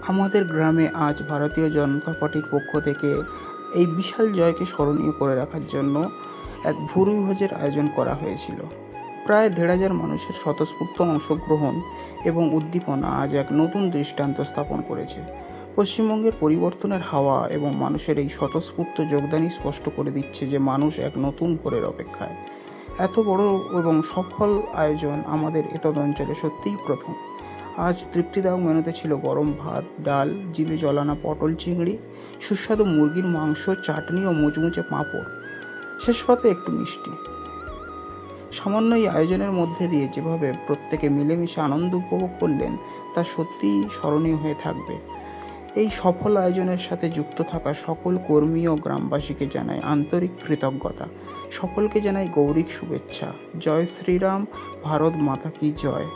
আমাদের গ্রামে আজ ভারতীয় জনতা পার্টির পক্ষ থেকে এই বিশাল জয়কে স্মরণীয় করে রাখার জন্য এক ভুরিভোজের আয়োজন করা হয়েছিল। প্রায় ১,৫০০ মানুষের স্বতঃস্ফূর্ত অংশগ্রহণ এবং উদ্দীপনা আজ এক নতুন দৃষ্টান্ত স্থাপন করেছে। পশ্চিমবঙ্গের পরিবর্তনের হাওয়া এবং মানুষের এই স্বতঃস্ফূর্ত যোগদানই স্পষ্ট করে দিচ্ছে যে মানুষ এক নতুন ভোরের অপেক্ষায়। এত বড় এবং সফল আয়োজন আমাদের এতদ অঞ্চলে সত্যিই প্রথম। আজ তৃপ্তিদায়ক মেনুতে ছিল গরম ভাত, ডাল, জিভে জল আনা পটল চিংড়ি, সুস্বাদু মুরগির মাংস, চাটনি ও মুচমুচে পাঁপড়, শেষ পাতে একটু মিষ্টি। সামান্য এই আয়োজনের মধ্যে দিয়ে যেভাবে প্রত্যেকে মিলেমিশে আনন্দ উপভোগ করলেন তা সত্যিই স্মরণীয় হয়ে থাকবে। এই সফল আয়োজনের সাথে যুক্ত থাকা সকল কর্মী ও গ্রামবাসীকে জানাই আন্তরিক কৃতজ্ঞতা। সকলকে জানাই গৌরীক শুভেচ্ছা। জয় শ্রীরাম, ভারত মাতা কি জয়।